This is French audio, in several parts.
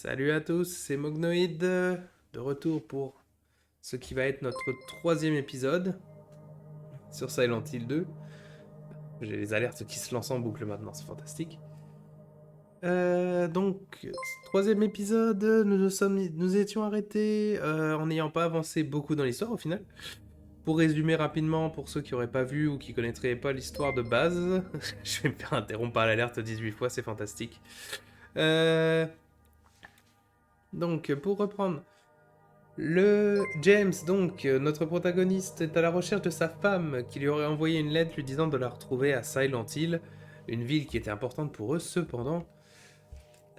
Salut à tous, c'est Mognoïd, de retour pour ce qui va être notre troisième épisode sur Silent Hill 2. J'ai les alertes qui se lancent en boucle maintenant, c'est fantastique. Troisième épisode, nous étions arrêtés en n'ayant pas avancé beaucoup dans l'histoire au final. Pour résumer rapidement, pour ceux qui n'auraient pas vu ou qui connaîtraient pas l'histoire de base, je vais me faire interrompre par l'alerte 18 fois, c'est fantastique. Euh, pour reprendre, James, notre protagoniste, est à la recherche de sa femme qui lui aurait envoyé une lettre lui disant de la retrouver à Silent Hill, une ville qui était importante pour eux. Cependant,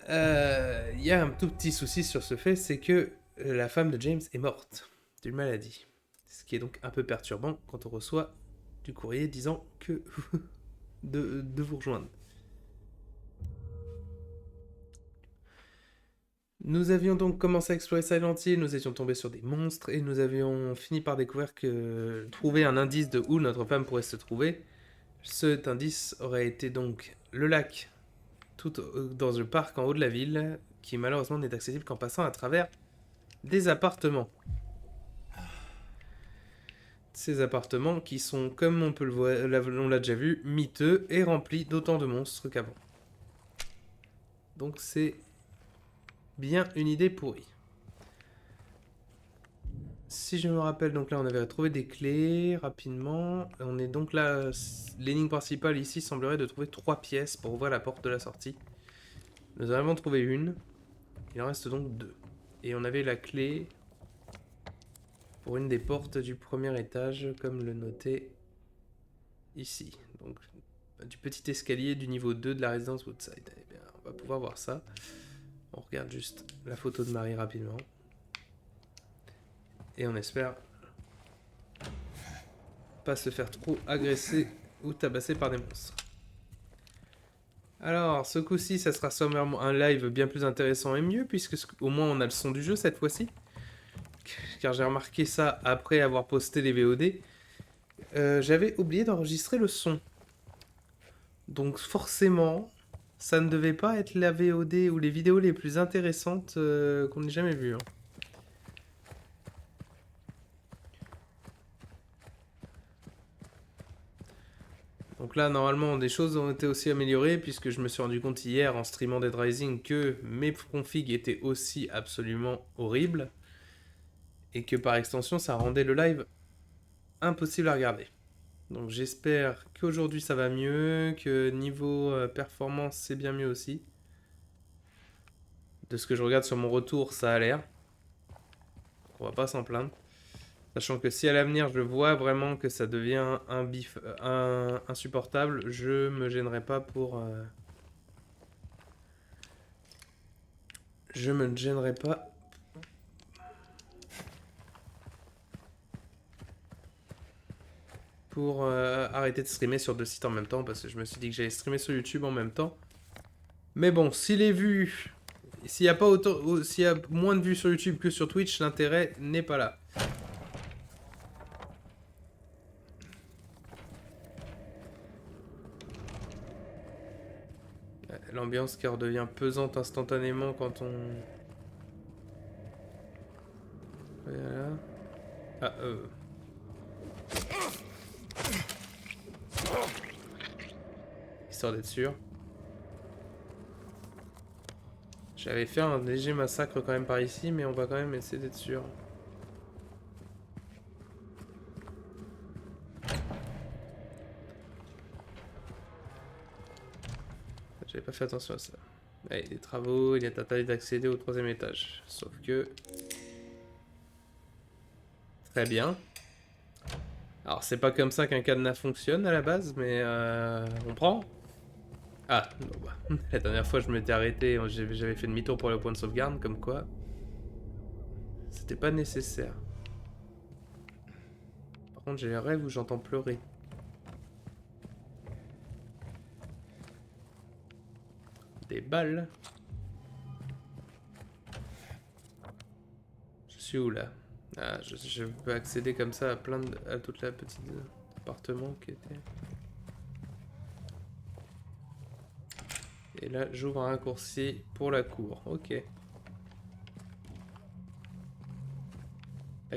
il y a un tout petit souci sur ce fait, c'est que la femme de James est morte d'une maladie. Ce qui est donc un peu perturbant quand on reçoit du courrier disant que de vous rejoindre. Nous avions donc commencé à explorer Silent Hill, nous étions tombés sur des monstres et nous avions fini par découvrir que trouver un indice de où notre femme pourrait se trouver. Cet indice aurait été donc le lac dans le parc en haut de la ville, qui malheureusement n'est accessible qu'en passant à travers des appartements. Ces appartements qui sont, comme on peut le voir, on l'a déjà vu, miteux et remplis d'autant de monstres qu'avant. Donc c'est bien une idée pourrie. Si je me rappelle, donc là on avait trouvé des clés rapidement. On est donc là, l'énigme principale ici semblerait de trouver 3 pièces pour ouvrir la porte de la sortie. Nous en avons trouvé une, il en reste donc 2. Et on avait la clé pour une des portes du premier étage, comme le notait ici. Donc du petit escalier du niveau 2 de la résidence Woodside. Eh bien, on va pouvoir voir ça. On regarde juste la photo de Marie rapidement. Et on espère pas se faire trop agresser ou tabasser par des monstres. Alors, ce coup-ci, ça sera sûrement un live bien plus intéressant et mieux, puisque au moins on a le son du jeu cette fois-ci. Car j'ai remarqué ça après avoir posté les VOD. J'avais oublié d'enregistrer le son. Donc forcément, ça ne devait pas être la VOD ou les vidéos les plus intéressantes qu'on ait jamais vues. Hein. Donc là, normalement, des choses ont été aussi améliorées, puisque je me suis rendu compte hier en streamant Dead Rising que mes configs étaient aussi absolument horribles. Et que par extension, ça rendait le live impossible à regarder. Donc j'espère qu'aujourd'hui ça va mieux, que niveau performance c'est bien mieux aussi. De ce que je regarde sur mon retour, ça a l'air. On va pas s'en plaindre. Sachant que si à l'avenir je vois vraiment que ça devient insupportable, je me gênerai pas pour... Je me gênerai pas pour arrêter de streamer sur 2 sites en même temps, parce que je me suis dit que j'allais streamer sur YouTube en même temps. Mais bon, si les vues... S'il y a pas autant, s'il y a moins de vues sur YouTube que sur Twitch, l'intérêt n'est pas là. L'ambiance qui redevient pesante instantanément quand on... Voilà. Ah, Histoire d'être sûr. J'avais fait un léger massacre quand même par ici, mais on va quand même essayer d'être sûr. J'avais pas fait attention à ça. Allez, des travaux, il est tenté d'accéder au 3e étage. Sauf que... Très bien. Alors, c'est pas comme ça qu'un cadenas fonctionne à la base, mais on prend. Ah, bon bah. La dernière fois, je m'étais arrêté, j'avais fait demi-tour pour le point de sauvegarde, comme quoi. C'était pas nécessaire. Par contre, j'ai un rêve où j'entends pleurer. Des balles. Je suis où là? Ah, je peux accéder comme ça à toute la petite appartement qui était. Et là, j'ouvre un raccourci pour la cour. Ok.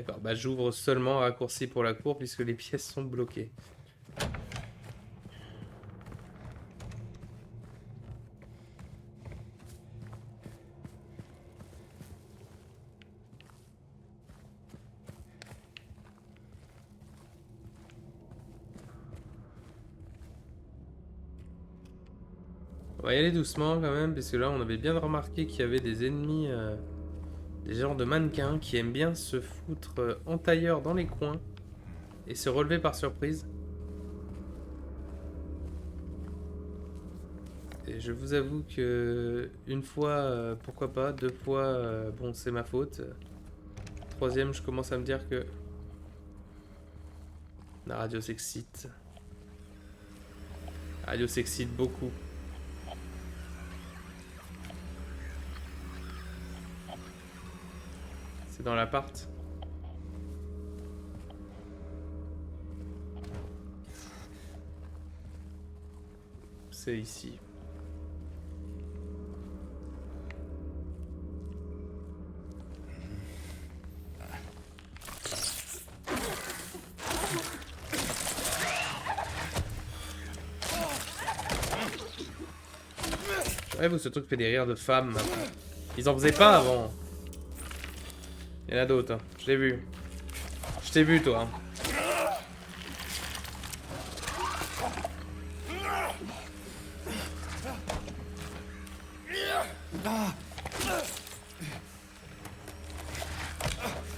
D'accord, bah j'ouvre seulement un raccourci pour la cour puisque les pièces sont bloquées. On va y aller doucement quand même, parce que là on avait bien remarqué qu'il y avait des ennemis, des genres de mannequins qui aiment bien se foutre en tailleur dans les coins et se relever par surprise. Et je vous avoue que une fois, pourquoi pas, deux fois, bon c'est ma faute. Troisième, je commence à me dire que la radio s'excite. La radio s'excite beaucoup. C'est dans l'appart. C'est ici. Ouais, ce truc fait des rires de femmes. Ils en faisaient pas avant. Il y en a d'autres, hein. Je l'ai vu. Je t'ai vu, toi.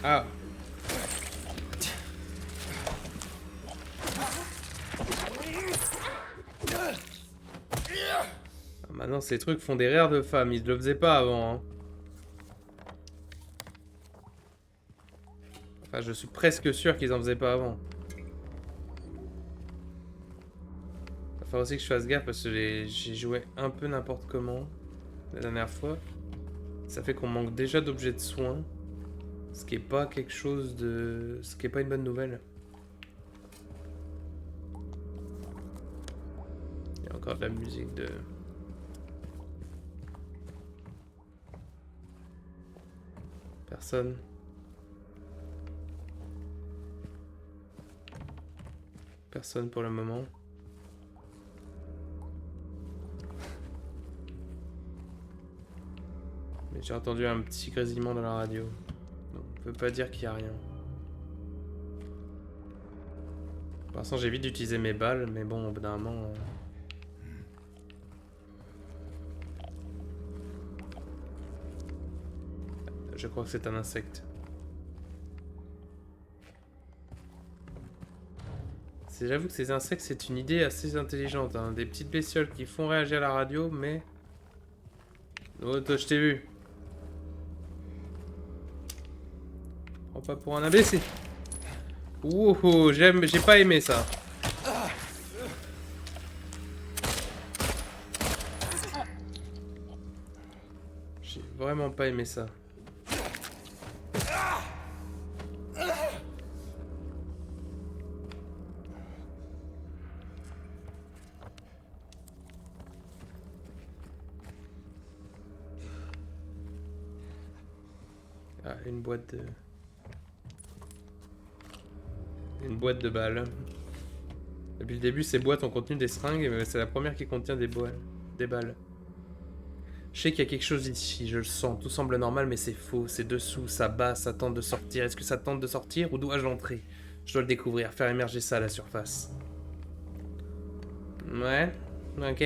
Ah. Maintenant, ces trucs font des rires de femmes. Ils ne le faisaient pas avant, hein. Enfin, je suis presque sûr qu'ils en faisaient pas avant. Il va falloir aussi que je fasse gaffe parce que j'ai joué un peu n'importe comment la dernière fois. Ça fait qu'on manque déjà d'objets de soins. Ce qui est pas quelque chose de... Ce qui est pas une bonne nouvelle. Il y a encore de la musique de... Personne. Personne pour le moment. Mais j'ai entendu un petit grésillement dans la radio. Donc, on peut pas dire qu'il y a rien. Pour l'instant, j'évite d'utiliser mes balles, mais bon, au bout d'un moment... Je crois que c'est un insecte. J'avoue que ces insectes, c'est une idée assez intelligente. Hein. Des petites bestioles qui font réagir la radio, mais... Oh, toi, je t'ai vu. Prends pas pour un imbécile. Ouh, j'ai pas aimé ça. J'ai vraiment pas aimé ça. Ah, une boîte de... Une boîte de balles. Depuis le début, ces boîtes ont contenu des seringues, mais c'est la première qui contient des balles. Je sais qu'il y a quelque chose ici, je le sens. Tout semble normal, mais c'est faux. C'est dessous, ça bat, ça tente de sortir. Est-ce que ça tente de sortir ou dois-je l'entrer? Je dois le découvrir, faire émerger ça à la surface. Ouais, ok.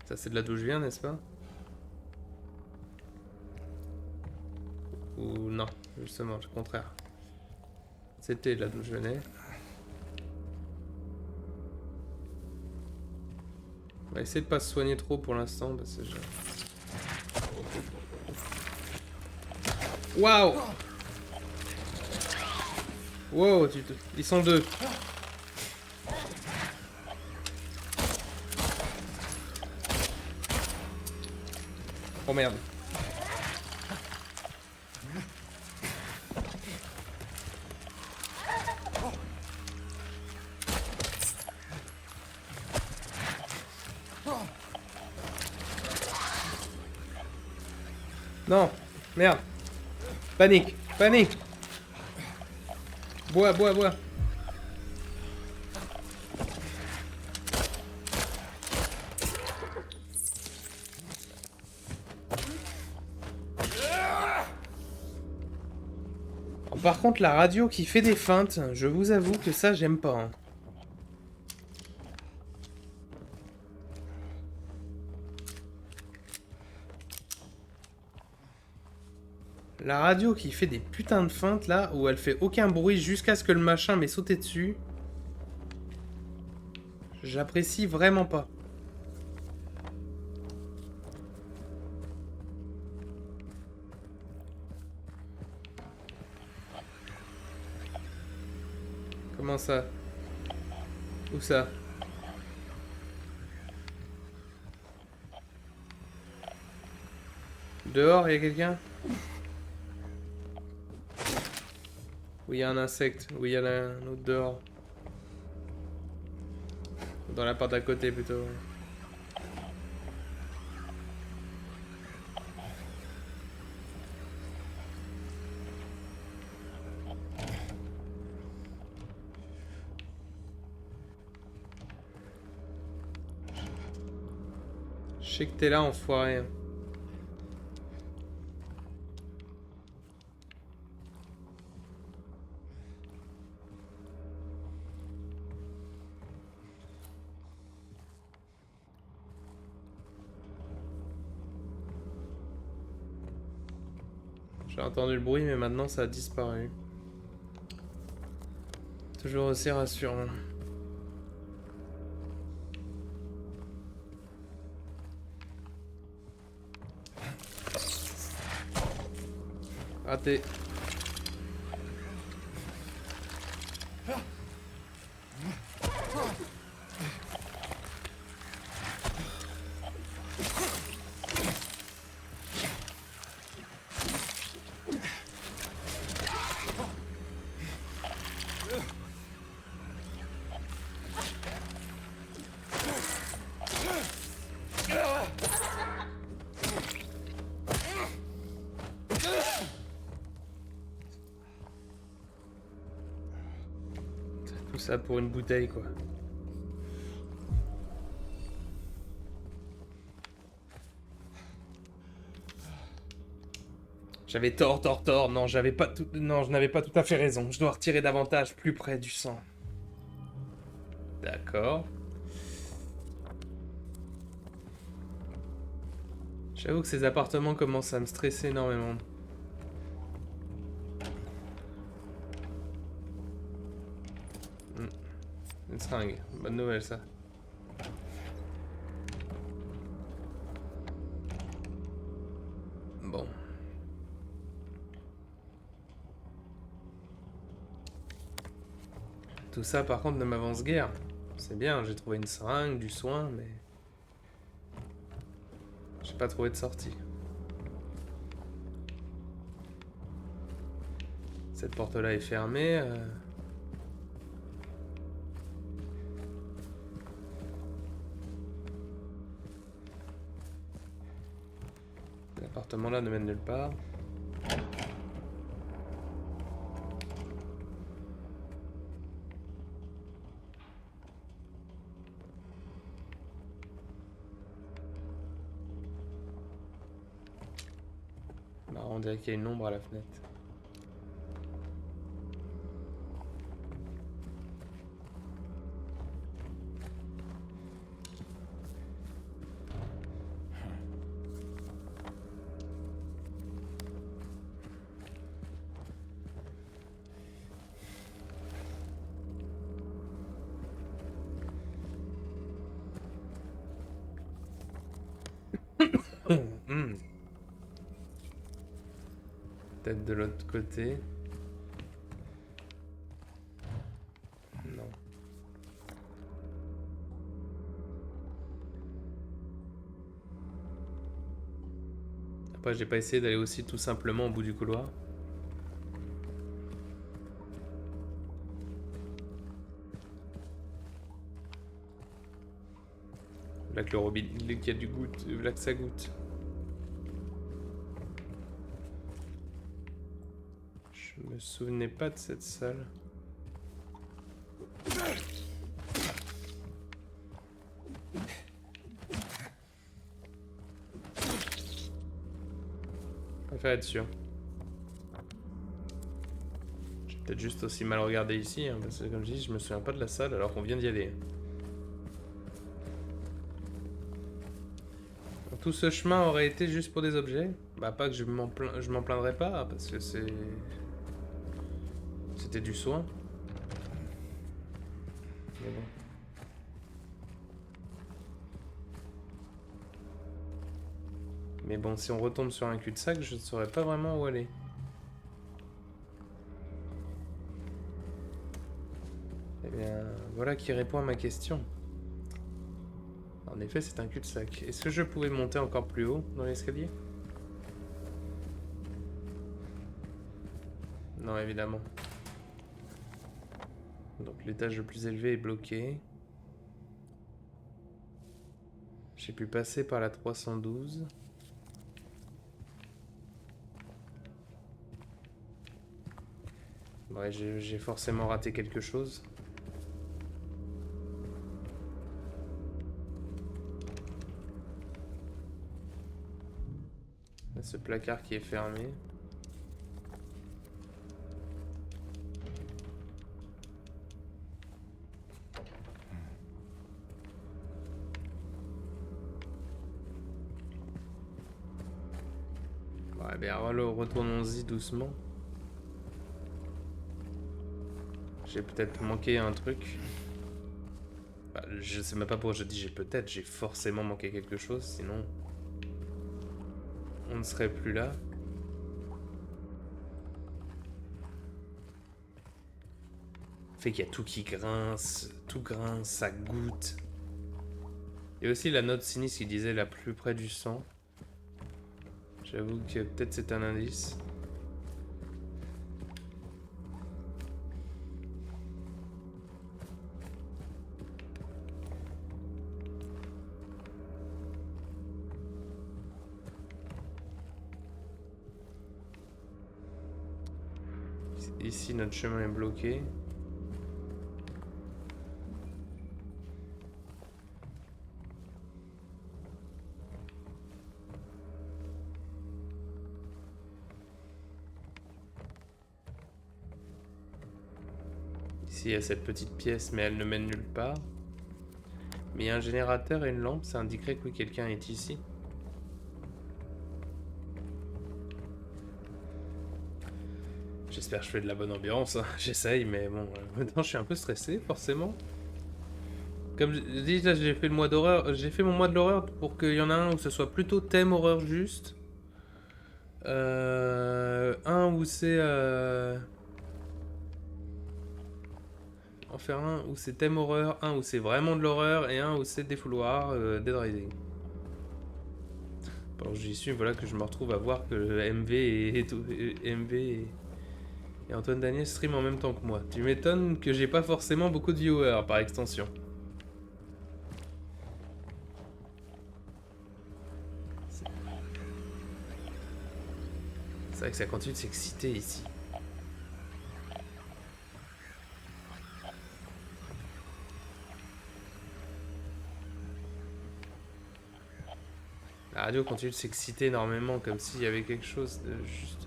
Ça, c'est de là d'où je viens, n'est-ce pas? Ou non, justement, le contraire. C'était là d'où je venais. On va essayer de pas se soigner trop pour l'instant parce que je... Waouh! Wow, ils sont deux. Oh merde. Non. Merde. Panique. Panique. Bois, bois, bois. Par contre, la radio qui fait des feintes, je vous avoue que ça, j'aime pas. Hein. La radio qui fait des putains de feintes, là, où elle fait aucun bruit jusqu'à ce que le machin m'ait sauté dessus. J'apprécie vraiment pas. Comment ça? Où ça? Dehors, il y a quelqu'un? Ou il y a un insecte? Ou il y en a un autre dehors? Dans la porte à côté, plutôt. Je sais que t'es là, enfoiré. J'ai entendu le bruit, mais maintenant ça a disparu. Toujours aussi rassurant. Raté. Tout ça pour une bouteille, quoi. J'avais tort. Non, j'avais pas tout... Non, je n'avais pas tout à fait raison. Je dois retirer davantage, plus près du sang. D'accord. J'avoue que ces appartements commencent à me stresser énormément. Une seringue. Bonne nouvelle, ça. Bon. Tout ça, par contre, ne m'avance guère. C'est bien, j'ai trouvé une seringue, du soin, mais... j'ai pas trouvé de sortie. Cette porte-là est fermée. L'appartement là ne mène nulle part. Marrant, on dirait qu'il y a une ombre à la fenêtre. Peut-être de l'autre côté. Non. Après, j'ai pas essayé d'aller aussi tout simplement au bout du couloir. Là que le robinet, qu'il y a du goutte, là que ça goûte. souvenais pas de cette salle. Je préfère être sûr. J'ai peut-être juste aussi mal regardé ici, hein, parce que comme je dis, je me souviens pas de la salle alors qu'on vient d'y aller. Tout ce chemin aurait été juste pour des objets? Bah pas que je m'en plaindrais pas, parce que c'était du soin. Mais bon. Mais bon, si on retombe sur un cul-de-sac, je ne saurais pas vraiment où aller. Eh bien, voilà qui répond à ma question. En effet, c'est un cul-de-sac. Est-ce que je pouvais monter encore plus haut dans l'escalier? Non, évidemment. Donc l'étage le plus élevé est bloqué. J'ai pu passer par la 312. Ouais, j'ai forcément raté quelque chose. Ce placard qui est fermé. Ouais, bien retournons-y doucement. J'ai peut-être manqué un truc. Bah, je sais même pas pourquoi je dis j'ai forcément manqué quelque chose, sinon on ne serait plus là. Fait qu'il y a tout qui grince, ça goûte. Et aussi la note sinistre qui disait la plus près du sang. J'avoue que peut-être c'est un indice. Ici notre chemin est bloqué. Ici il y a cette petite pièce mais elle ne mène nulle part. Mais il y a un générateur et une lampe, ça indiquerait que quelqu'un est ici. J'espère que je fais de la bonne ambiance, hein. J'essaye, mais bon, maintenant je suis un peu stressé, forcément. Comme je dis, là j'ai fait le mois d'horreur, j'ai fait mon mois de l'horreur pour qu'il y en a un où ce soit plutôt thème horreur juste. Un où c'est... En faire un où c'est thème horreur, un où c'est vraiment de l'horreur, et un où c'est défouloir, Dead Rising. Alors j'y suis, voilà que je me retrouve à voir que MV et Antoine Daniel stream en même temps que moi. Tu m'étonnes que j'ai pas forcément beaucoup de viewers par extension. C'est vrai que ça continue de s'exciter ici. La radio continue de s'exciter énormément, comme s'il y avait quelque chose de juste...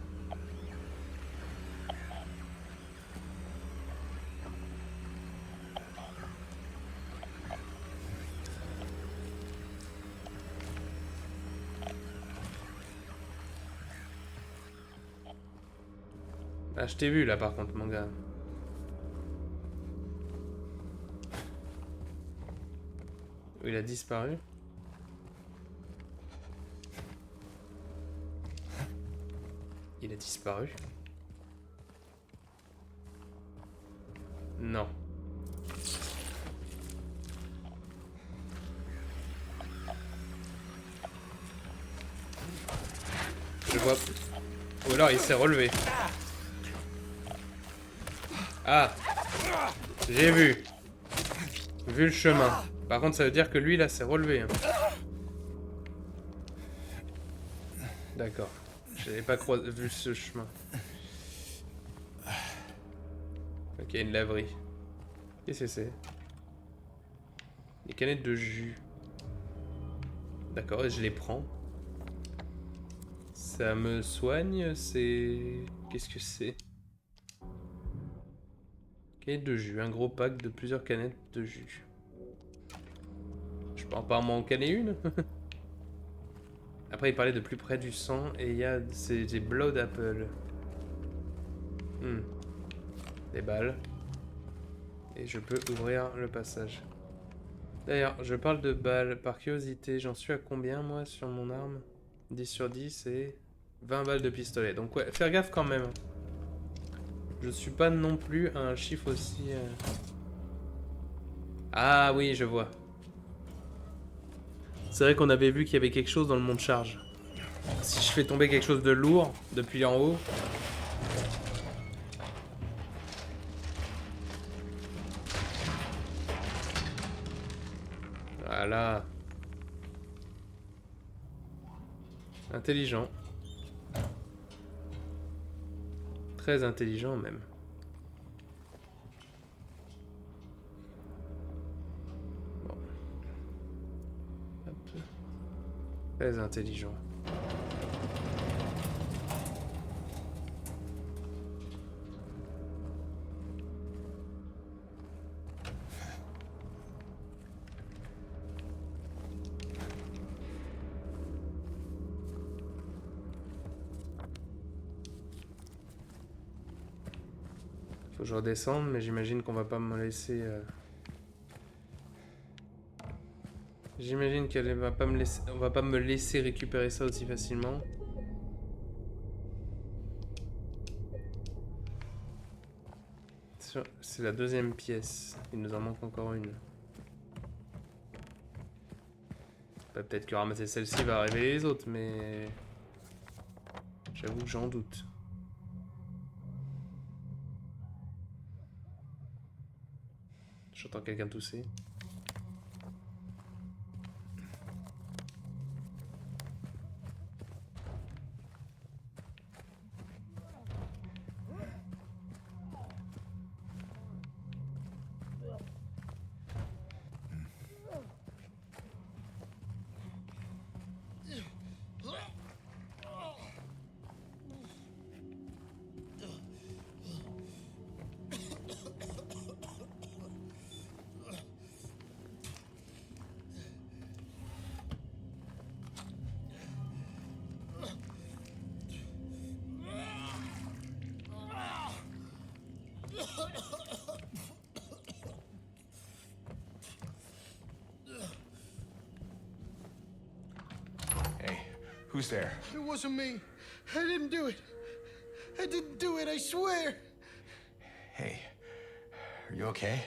Ah, je t'ai vu là par contre, mon gars. Où il a disparu. Il a disparu. Non. Je vois... Ou alors il s'est relevé. Ah, j'ai vu. Vu le chemin. Par contre, ça veut dire que lui, là, s'est relevé. Hein. D'accord. J'avais pas vu ce chemin. Il y a une laverie. Qu'est-ce que c'est? Des canettes de jus. D'accord, et je les prends. Ça me soigne, c'est... Qu'est-ce que c'est? Canette de jus, un gros pack de plusieurs canettes de jus. Je peux apparemment en canner une. Après, il parlait de plus près du sang et il y a des blood apple. Des balles. Et je peux ouvrir le passage. D'ailleurs, je parle de balles par curiosité. J'en suis à combien, moi, sur mon arme? 10 sur 10 et 20 balles de pistolet. Donc ouais, faire gaffe quand même. Je suis pas non plus à un chiffre aussi... Ah oui, je vois. C'est vrai qu'on avait vu qu'il y avait quelque chose dans le monte charge. Si je fais tomber quelque chose de lourd depuis en haut... Voilà. Intelligent. Très intelligent même. Bon. Hop. Très intelligent. Faut que je redescende, mais j'imagine qu'on va pas me laisser... J'imagine qu'elle va pas me laisser... On va pas me laisser récupérer ça aussi facilement. C'est la deuxième pièce. Il nous en manque encore une. Bah, peut-être que ramasser celle-ci va révéler les autres, mais... J'avoue que j'en doute. J'entends quelqu'un tousser. Who's there? It wasn't me. I didn't do it. I didn't do it, I swear. Hey, are you okay?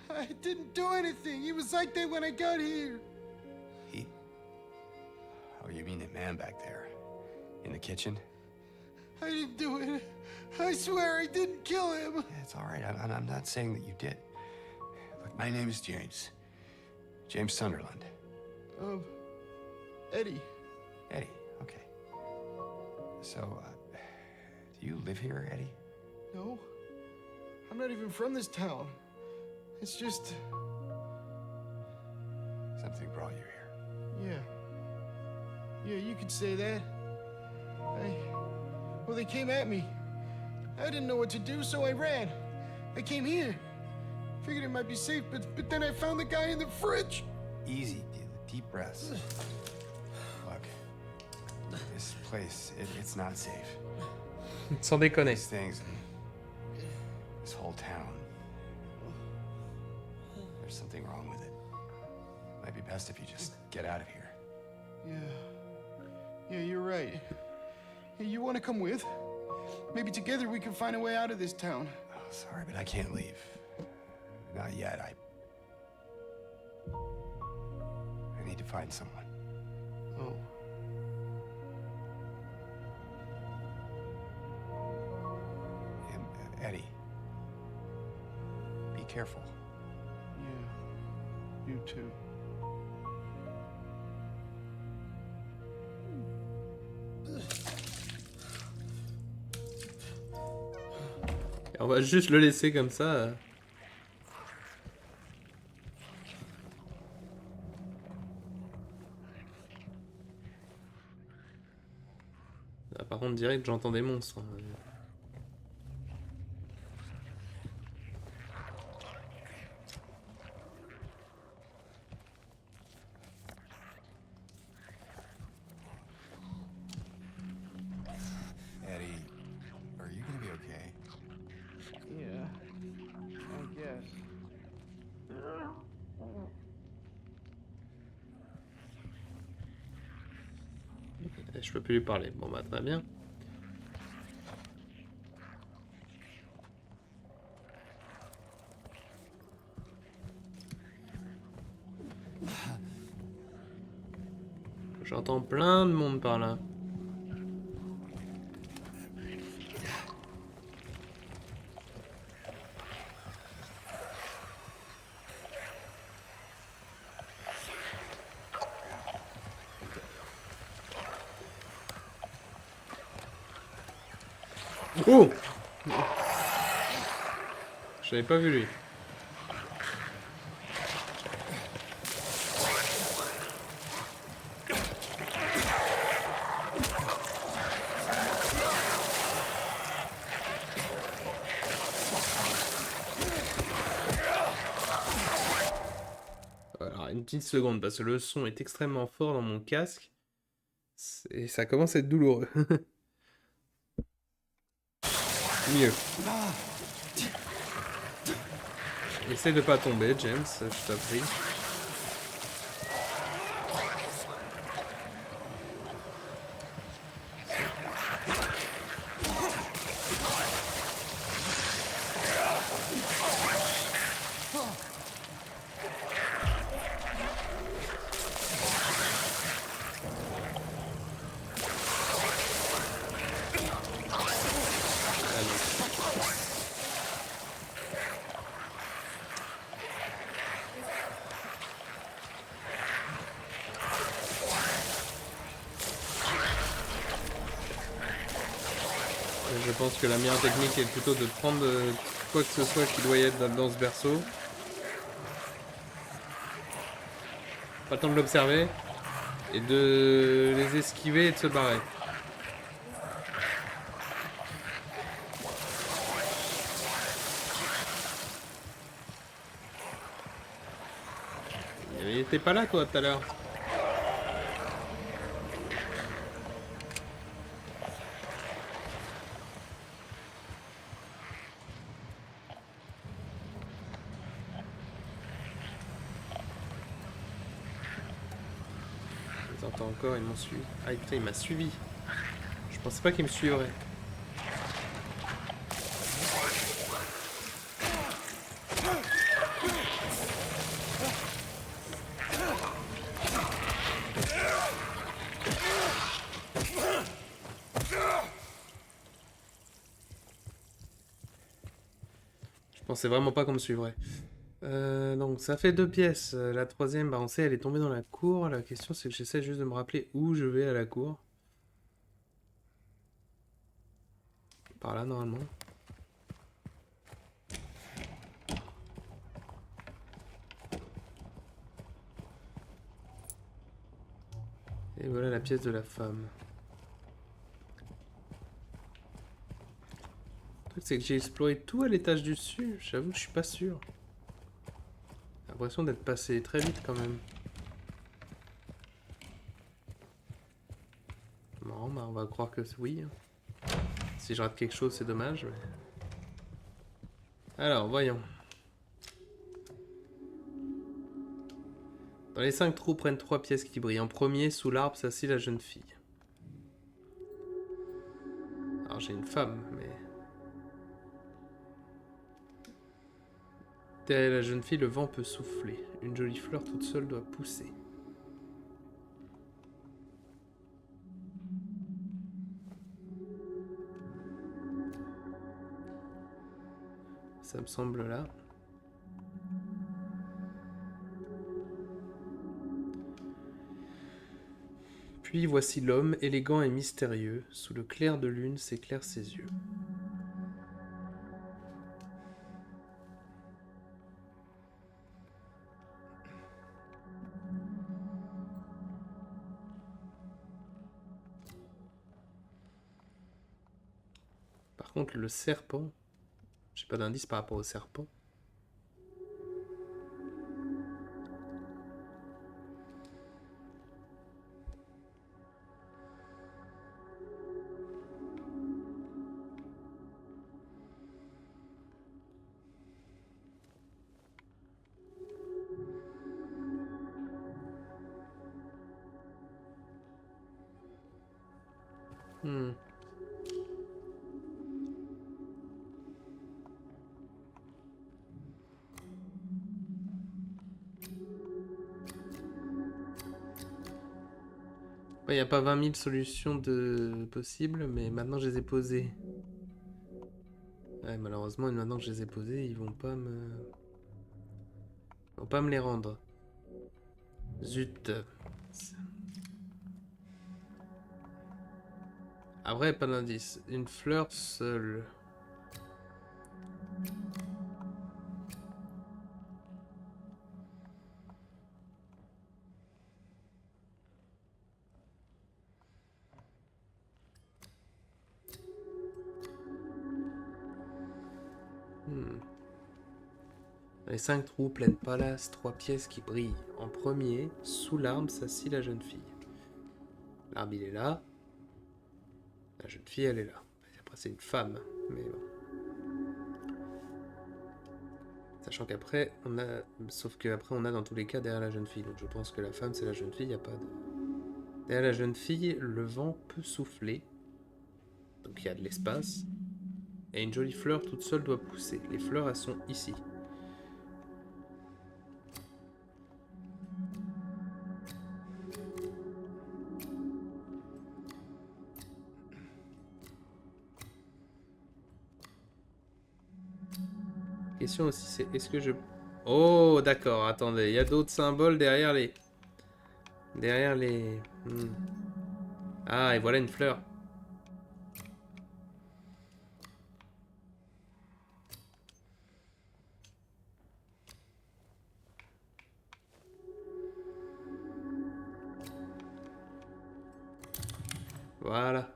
I didn't do anything. He was like that when I got here. He... Oh, you mean the man back there? In the kitchen? I didn't do it. I swear I didn't kill him. Yeah, it's all right. I'm not saying that you did. Look, my name is James. James Sunderland. Eddie. Eddie, okay. So, do you live here, Eddie? No. I'm not even from this town. It's just... Something brought you here. Yeah, you could say that. Well, they came at me. I didn't know what to do, so I ran. I came here. Figured it might be safe, but then I found the guy in the fridge. Easy, deep breaths. Look, this place, it's not safe. Sans déconner. These things, this whole town. There's something wrong with it. Might be best if you just get out of here. Yeah, you're right. Hey, you want to come with? Maybe together we can find a way out of this town. Oh, sorry, but I can't leave. Not yet. I need to find someone. Oh. Eddie, be careful. Yeah, you too. On va juste le laisser comme ça. Là, par contre, direct, j'entends des monstres. Eddie, are you gonna be okay? Yeah, I guess. Je peux plus lui parler. Bon bah très bien. J'entends plein de monde par là. Oh! Je l'avais pas vu lui. Alors une petite seconde parce que le son est extrêmement fort dans mon casque. Et ça commence à être douloureux. Mieux. Essaye de pas tomber, James, je t'en prie. Je pense que la meilleure technique est plutôt de prendre quoi que ce soit qui doit y être dans ce berceau. Pas le temps de l'observer. Et de les esquiver et de se barrer. Il était pas là toi tout à l'heure. J'entends encore, ils m'ont suivi. Ah putain, il m'a suivi. Je pensais pas qu'il me suivrait. Je pensais vraiment pas qu'on me suivrait. Donc ça fait 2 pièces. La troisième, bah on sait, elle est tombée dans la cour. La question c'est que j'essaie juste de me rappeler où je vais à la cour. Par là normalement. Et voilà la pièce de la femme. Le truc c'est que j'ai exploré tout à l'étage du dessus. J'avoue que je suis pas sûr. J'ai l'impression d'être passé très vite quand même. Bon, bah on va croire que oui. Si je rate quelque chose, c'est dommage. Mais... Alors, voyons. Dans les 5 trous prennent 3 pièces qui brillent. En premier, sous l'arbre, s'assit la jeune fille. Alors j'ai une femme, mais... Derrière la jeune fille, le vent peut souffler. Une jolie fleur toute seule doit pousser. Ça me semble là. Puis voici l'homme, élégant et mystérieux. Sous le clair de lune s'éclairent ses yeux. Par contre, le serpent... J'ai pas d'indice par rapport au serpent. Hmm. Il n'y a pas 20 000 solutions possibles, mais maintenant je les ai posées. Ouais, malheureusement, maintenant que je les ai posées, ils vont pas me les rendre. Zut. Après, pas d'indice. Une fleur seule. Les 5 trous, pleine palace, 3 pièces qui brillent. En premier, sous l'arbre, s'assit la jeune fille. L'arbre, il est là. La jeune fille, elle est là. Après, c'est une femme, mais bon. Sachant qu'après, on a... Sauf qu'après, on a dans tous les cas derrière la jeune fille. Donc je pense que la femme, c'est la jeune fille, il n'y a pas de... Derrière la jeune fille, le vent peut souffler. Donc il y a de l'espace. Et une jolie fleur toute seule doit pousser. Les fleurs, elles sont ici. Question aussi, c'est est-ce que je... Oh, d'accord, attendez, il y a d'autres symboles derrière les... Derrière les... Ah, et voilà une fleur. Voilà.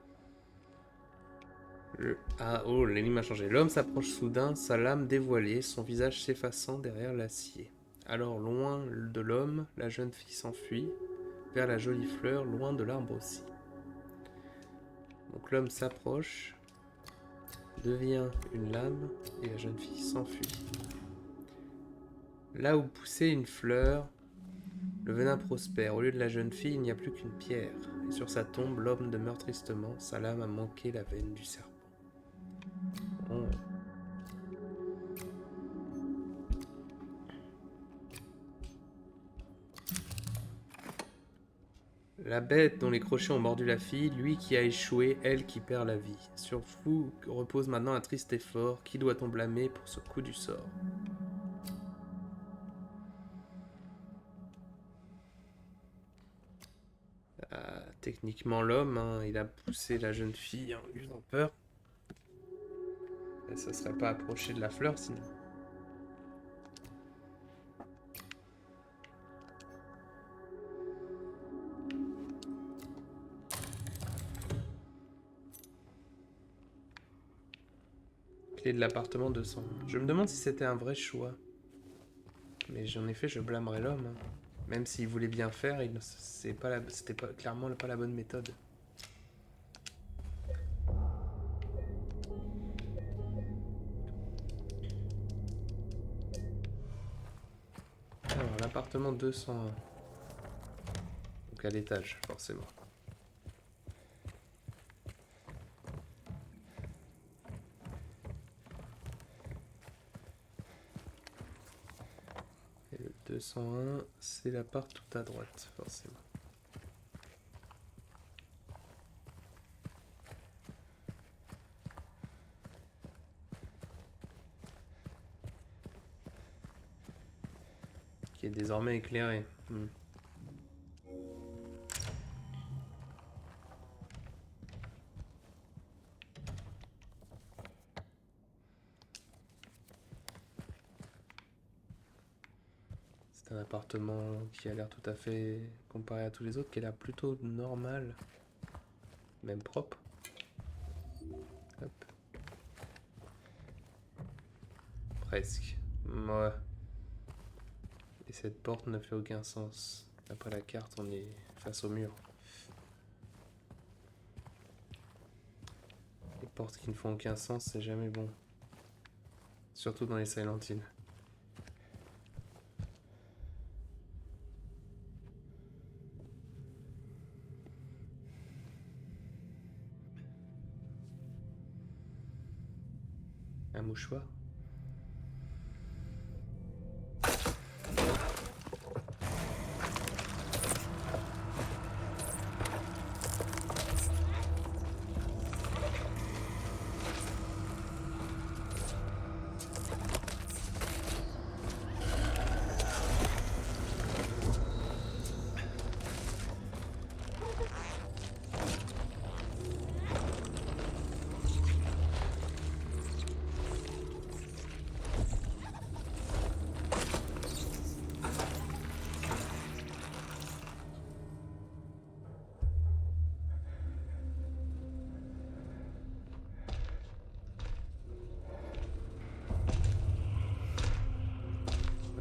Ah, oh, l'énigme a changé. L'homme s'approche soudain, sa lame dévoilée, son visage s'effaçant derrière l'acier. Alors, loin de l'homme, la jeune fille s'enfuit, vers la jolie fleur, loin de l'arbre aussi. Donc l'homme s'approche, devient une lame, et la jeune fille s'enfuit. Là où poussait une fleur, le venin prospère. Au lieu de la jeune fille, il n'y a plus qu'une pierre. Et sur sa tombe, l'homme demeure tristement, sa lame a manqué la veine du serpent. Oh. La bête dont les crochets ont mordu la fille, lui qui a échoué, elle qui perd la vie. Sur vous repose maintenant un triste effort. Qui doit-on blâmer pour ce coup du sort? Techniquement l'homme, hein, il a poussé la jeune fille en lui faisant peur. Et ça serait pas approché de la fleur sinon. Clé de l'appartement 200. Je me demande si c'était un vrai choix. Mais en effet, je blâmerais l'homme. Hein. Même s'il voulait bien faire, c'était clairement pas la bonne méthode. Alors, l'appartement 201. Donc à l'étage, forcément. Et le 201, c'est l'appart tout à droite, forcément. Qui est désormais éclairé. C'est un appartement qui a l'air tout à fait, comparé à tous les autres, qui a l'air plutôt normal. Même propre. Hop. presque. Ouais. Et cette porte ne fait aucun sens. Après la carte, on est face au mur. Les portes qui ne font aucun sens, c'est jamais bon. Surtout dans les Silent Hill. Un mouchoir?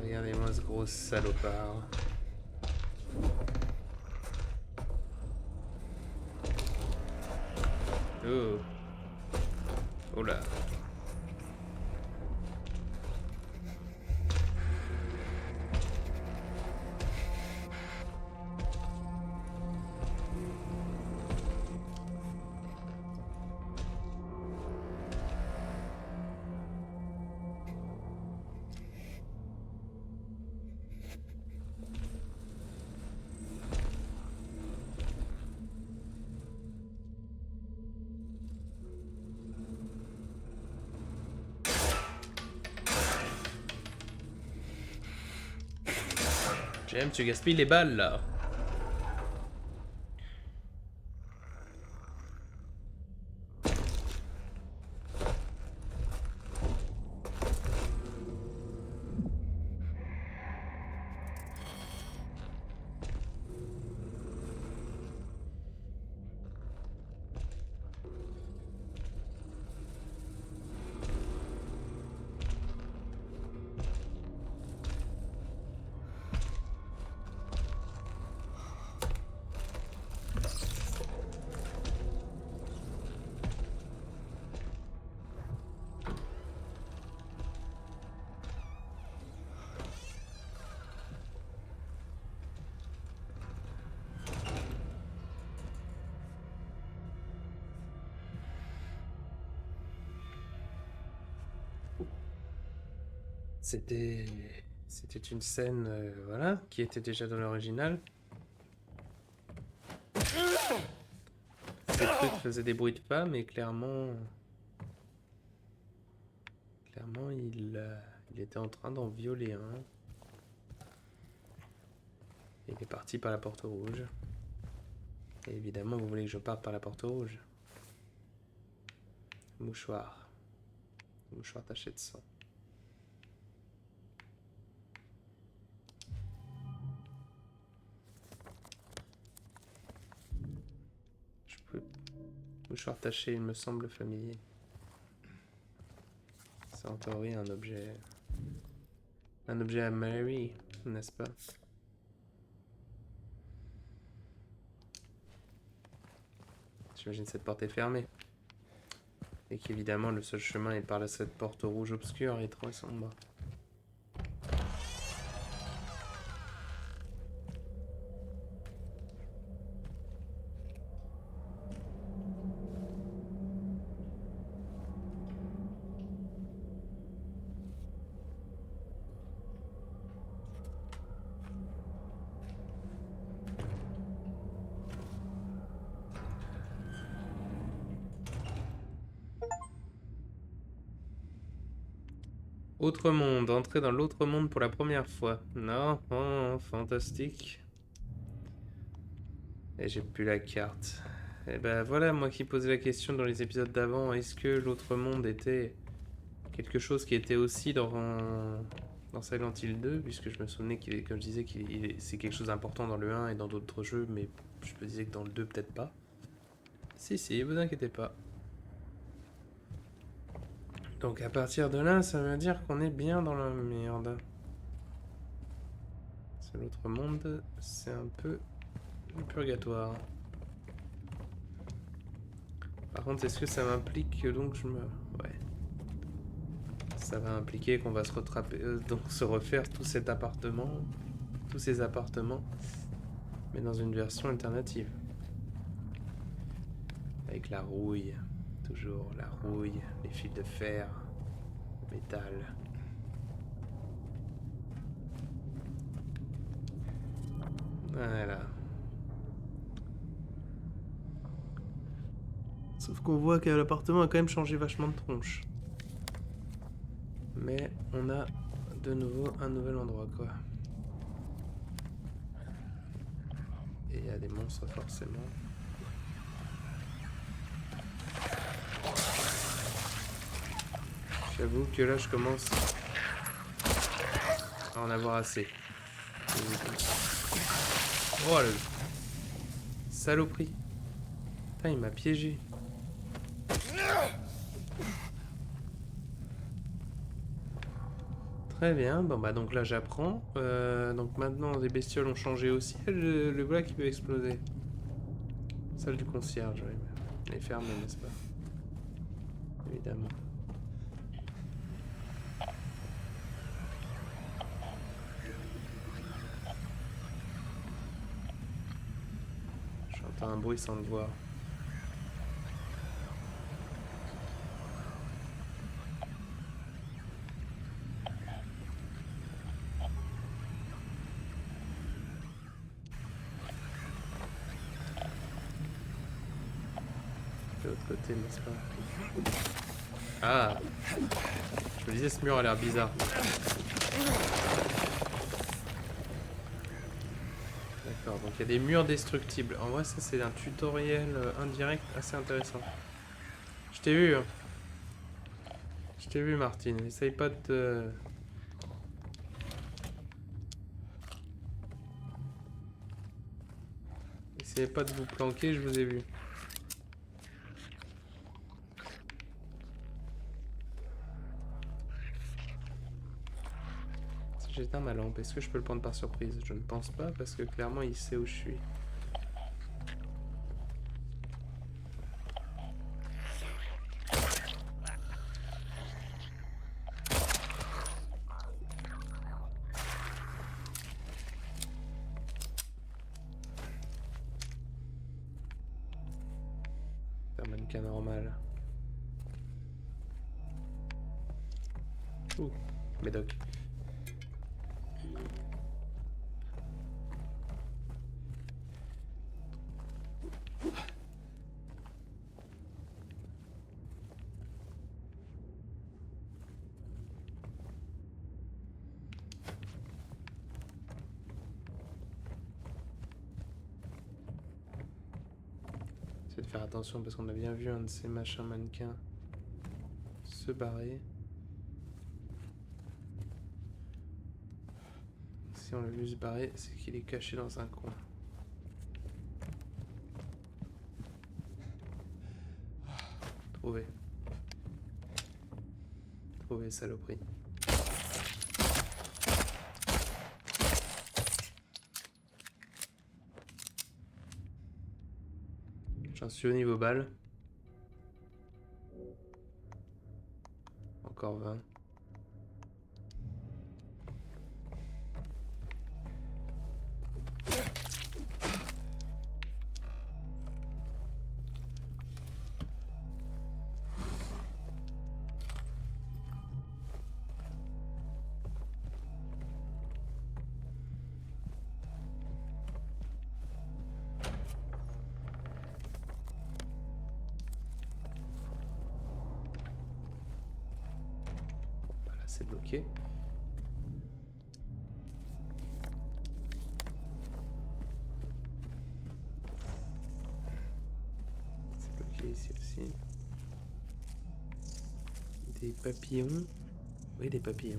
Regardez-moi ce gros salopard. Oh. Oh là. J'aime, tu gaspilles les balles là. C'était une scène, voilà, qui était déjà dans l'original. Ces trucs faisaient des bruits de pas, mais clairement, il était en train d'en violer un. Il est parti par la porte rouge. Et évidemment, vous voulez que je parte par la porte rouge. Mouchoir. Mouchoir taché de sang. Mouchoir taché, il me semble familier. C'est en théorie un objet à Mary, n'est-ce pas? J'imagine cette porte est fermée. Et qu'évidemment le seul chemin est par cette porte rouge obscure et trop sombre. Autre monde, entrer dans l'autre monde pour la première fois. Non, oh, fantastique. Et j'ai plus la carte. Et ben voilà, moi qui posais la question dans les épisodes d'avant, est-ce que l'autre monde était quelque chose qui était aussi dans Silent Hill 2, puisque je me souvenais comme je disais, c'est quelque chose d'important dans le 1 et dans d'autres jeux, mais je me disais que dans le 2 peut-être pas. Si, vous inquiétez pas. Donc à partir de là, ça veut dire qu'on est bien dans la merde. C'est l'autre monde, c'est un peu le purgatoire. Par contre, est-ce que ça m'implique que donc je me... Ouais. Ça va impliquer qu'on va se rattraper, donc se refaire tout cet appartement, tous ces appartements, mais dans une version alternative. Avec la rouille, toujours la rouille, les fils de fer, le métal. Voilà. Sauf qu'on voit que l'appartement a quand même changé vachement de tronche. Mais on a de nouveau un nouvel endroit, quoi. Et il y a des monstres, forcément. J'avoue que là, je commence à en avoir assez. Oh, le saloperie. Putain, il m'a piégé. Très bien, bon bah donc là j'apprends. Donc maintenant les bestioles ont changé aussi. Le voilà qui peut exploser. Salle du concierge, oui. Elle est fermée, n'est-ce pas? Évidemment. J'entends un bruit sans le voir. De l'autre côté, n'est-ce pas? Ah! Je me disais, ce mur a l'air bizarre. D'accord, donc il y a des murs destructibles. En vrai, ça c'est un tutoriel indirect assez intéressant. Je t'ai vu, hein. Je t'ai vu, Martine. Essaye pas de te... Essayez pas de vous planquer, je vous ai vu. Si j'éteins ma lampe, est-ce que je peux le prendre par surprise? Je ne pense pas, parce que clairement il sait où je suis. C'est un mannequin normal. Ouh, médoc. C'est de faire attention parce qu'on a bien vu un de ces machins mannequins se barrer. Si on l'a vu se barrer, c'est qu'il est caché dans un coin. Trouvé. Trouvé, saloperie. J'en suis au niveau balle. Encore 20. C'est bloqué. C'est bloqué ici aussi. Des papillons. Oui, des papillons.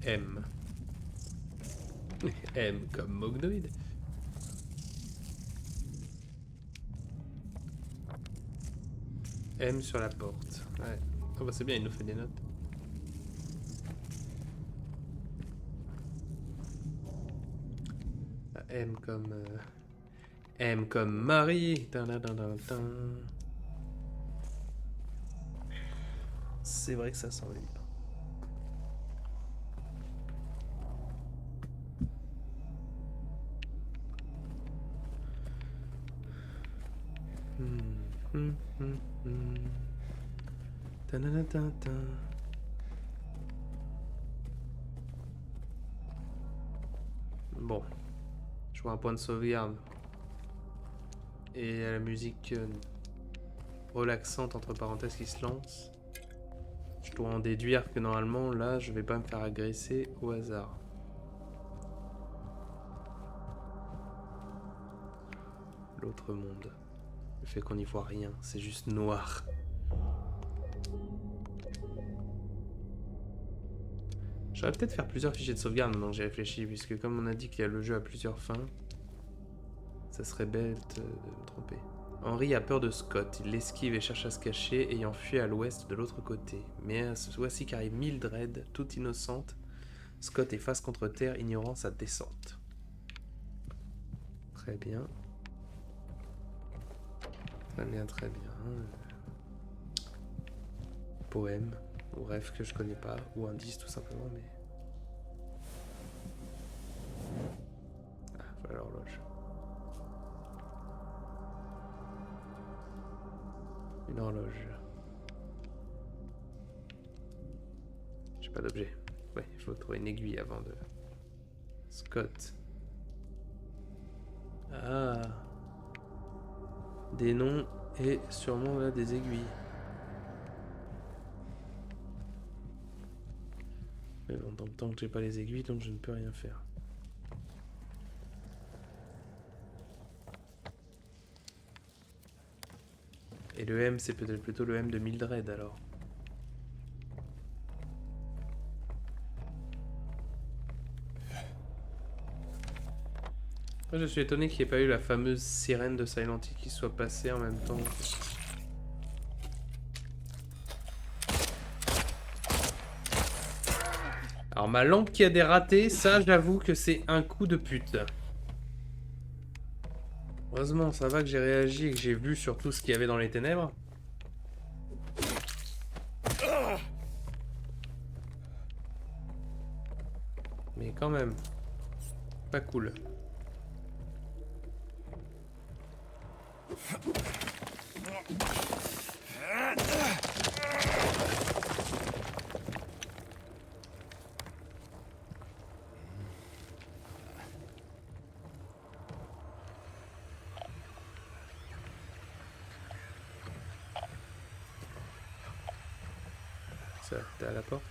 M. M comme Mognoid. M sur la porte. Ouais. Oh bah c'est bien, il nous fait des notes. Ah, M comme Marie. C'est vrai que ça sent le livre. Ta-na-na-ta-ta. Bon, je vois un point de sauvegarde et la musique relaxante entre parenthèses qui se lance. Je dois en déduire que normalement là je vais pas me faire agresser au hasard. L'autre monde. Le fait qu'on n'y voit rien, c'est juste noir. J'aurais peut-être faire plusieurs fichiers de sauvegarde maintenant que j'y réfléchis, puisque comme on a dit qu'il y a le jeu à plusieurs fins, ça serait bête de me tromper. Henry a peur de Scott, il l'esquive et cherche à se cacher, ayant fui à l'ouest de l'autre côté. Mais voici qu'arrive Mildred, toute innocente. Scott est face contre terre, ignorant sa descente. Très bien. Très bien, très bien. Poème, ou rêve que je connais pas, ou indice tout simplement, mais... Ah, voilà l'horloge. Une horloge. J'ai pas d'objet. Ouais, il faut trouver une aiguille avant de... Scott. Ah. Des noms et sûrement là des aiguilles. Mais bon, tant que j'ai pas les aiguilles, donc je ne peux rien faire. Et le M, c'est peut-être plutôt le M de Mildred alors. Moi, je suis étonné qu'il n'y ait pas eu la fameuse sirène de Silent Hill qui soit passée en même temps. Alors ma lampe qui a des ratés, ça j'avoue que c'est un coup de pute. Heureusement, ça va que j'ai réagi et que j'ai vu surtout ce qu'il y avait dans les ténèbres. Mais quand même, pas cool. Ça, t'es à la porte.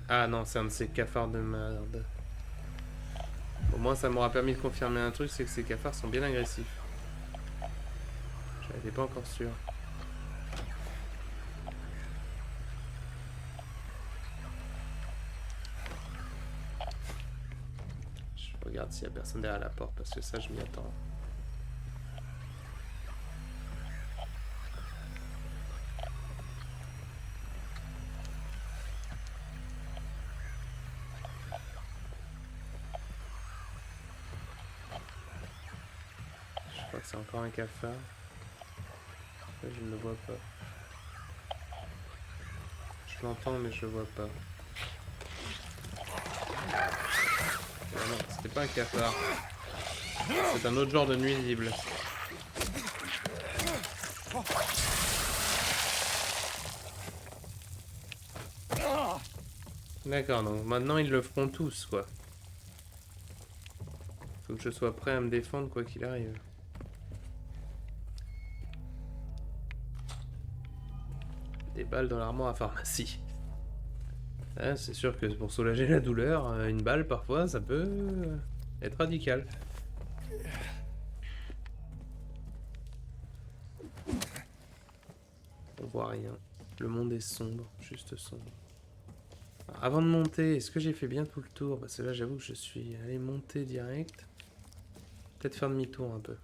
Ah non, c'est un de ces cafards de merde. Au moins, ça m'aura permis de confirmer un truc, c'est que ces cafards sont bien agressifs. J'en étais pas encore sûr. Je regarde s'il y a personne derrière la porte, parce que ça, je m'y attends. Je crois que c'est encore un cafard. Là, je ne le vois pas. Je l'entends, mais je le vois pas. Ah non, c'était pas un cafard. C'est un autre genre de nuisible. D'accord, donc maintenant ils le feront tous, quoi. Faut que je sois prêt à me défendre quoi qu'il arrive. Des balles dans l'armoire à pharmacie. Ah, c'est sûr que pour soulager la douleur, une balle parfois ça peut être radical. On voit rien. Le monde est sombre, juste sombre. Alors, avant de monter, est-ce que j'ai fait bien tout le tour? Parce que là j'avoue que je suis allé monter direct. peut-être faire demi-tour un peu.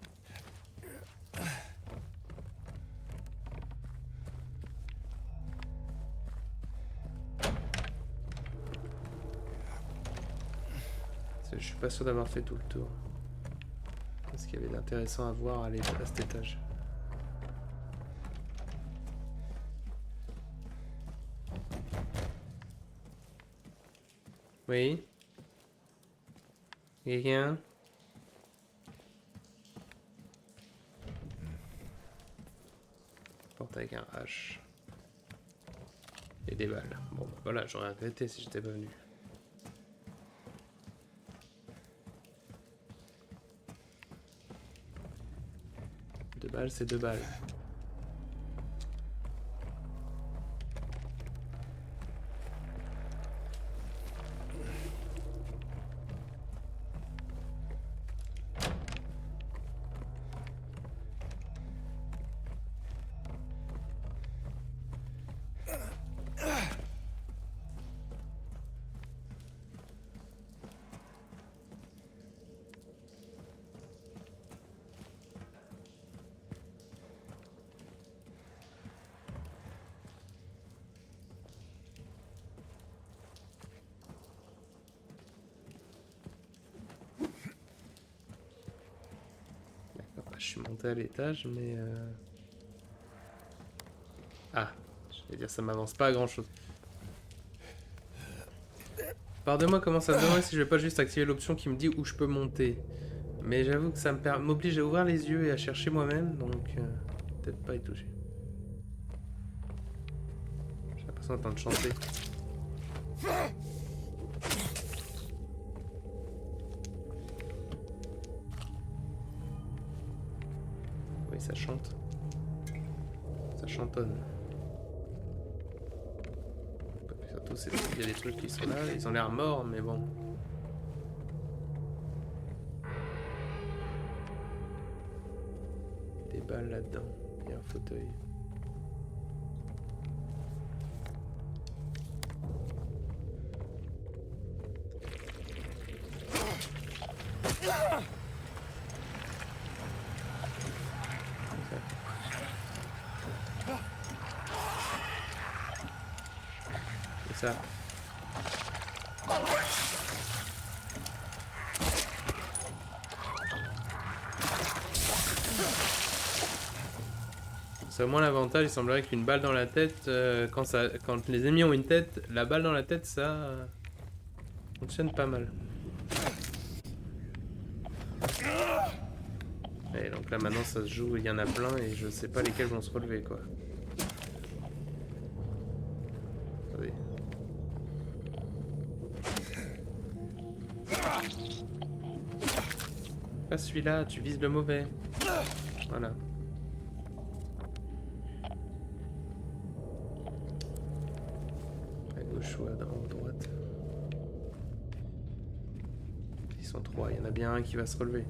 Je suis pas sûr d'avoir fait tout le tour. Qu'est-ce qu'il y avait d'intéressant à voir à cet étage? Oui? Quelqu'un? Porte avec un H. Et des balles. Bon, bah voilà, j'aurais regretté si j'étais pas venu. Deux balles, c'est 2 balles. Je suis monté à l'étage, mais... Ah, je vais dire, ça m'avance pas à grand chose. Pardonnez-moi, commence à me demander si je vais pas juste activer l'option qui me dit où je peux monter. Mais j'avoue que ça m'oblige à ouvrir les yeux et à chercher moi-même, donc peut-être pas y toucher. J'ai l'impression d'entendre chanter. Oui, ça chante. Ça chantonne. Surtout, il y a des trucs qui sont là, ils ont l'air morts, mais bon. Des balles là-dedans, il y a un fauteuil. C'est ça. C'est au moins l'avantage, il semblerait qu'une balle dans la tête, quand les ennemis ont une tête, la balle dans la tête, ça fonctionne pas mal. Et donc là maintenant ça se joue, il y en a plein et je sais pas lesquels vont se relever quoi. Attendez. Pas celui-là, tu vises le mauvais. Voilà. À gauche ou à droite. Ils sont 3, il y en a bien un qui va se relever.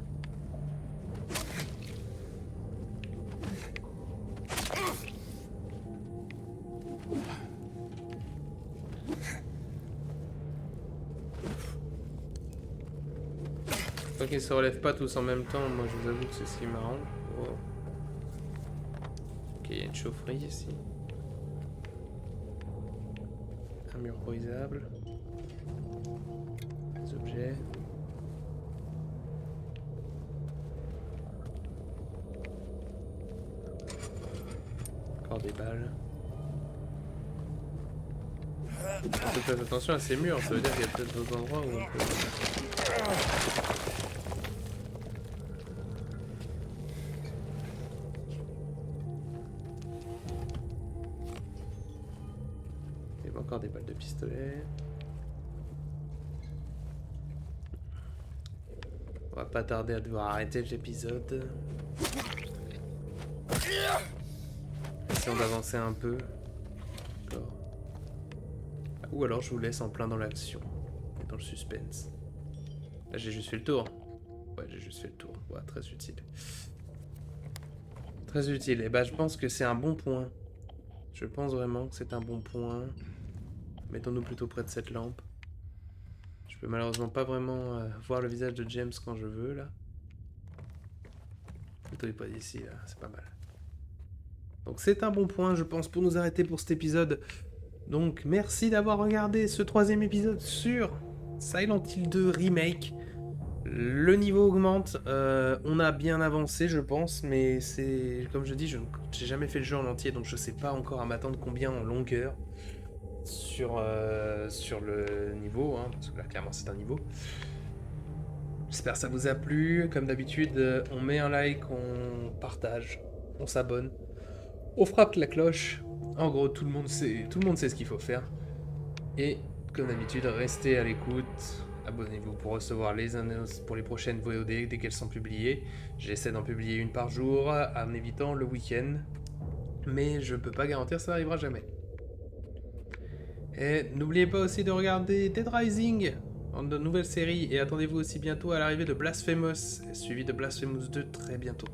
Tant qu'ils se relèvent pas tous en même temps, moi je vous avoue que c'est ce qui m'arrange. Oh. Ok, il y a une chaufferie ici. Un mur brisable. Des objets. Encore des balles. On peut faire attention à ces murs, ça veut dire qu'il y a peut-être d'autres endroits où on peut... Il y a encore des balles de pistolet. On va pas tarder à devoir arrêter l'épisode. Essayons d'avancer un peu. D'accord. Ou alors je vous laisse en plein dans l'action et dans le suspense. Là j'ai juste fait le tour. Ouais, j'ai juste fait le tour. Ouais, très utile. Très utile. Et bah je pense que c'est un bon point. Je pense vraiment que c'est un bon point. Mettons-nous plutôt près de cette lampe. Je peux malheureusement pas vraiment voir le visage de James quand je veux là. bateau est pas d'ici, là. C'est pas mal. Donc c'est un bon point, je pense, pour nous arrêter pour cet épisode. Donc merci d'avoir regardé ce 3e épisode sur Silent Hill 2 Remake. Le niveau augmente, on a bien avancé je pense, mais c'est comme je dis, j'ai jamais fait le jeu en entier, donc je sais pas encore à m'attendre combien en longueur sur le niveau, hein, parce que là clairement c'est un niveau. J'espère que ça vous a plu, comme d'habitude on met un like, on partage, on s'abonne, on frappe la cloche, en gros tout le monde sait ce qu'il faut faire, et comme d'habitude restez à l'écoute. Abonnez-vous pour recevoir les annonces pour les prochaines VOD dès qu'elles sont publiées. J'essaie d'en publier une par jour en évitant le week-end. Mais je peux pas garantir ça n'arrivera jamais. Et n'oubliez pas aussi de regarder Dead Rising en de nouvelles séries. Et attendez-vous aussi bientôt à l'arrivée de Blasphemous, suivi de Blasphemous 2 très bientôt.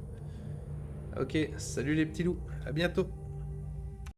Ok, salut les petits loups, à bientôt.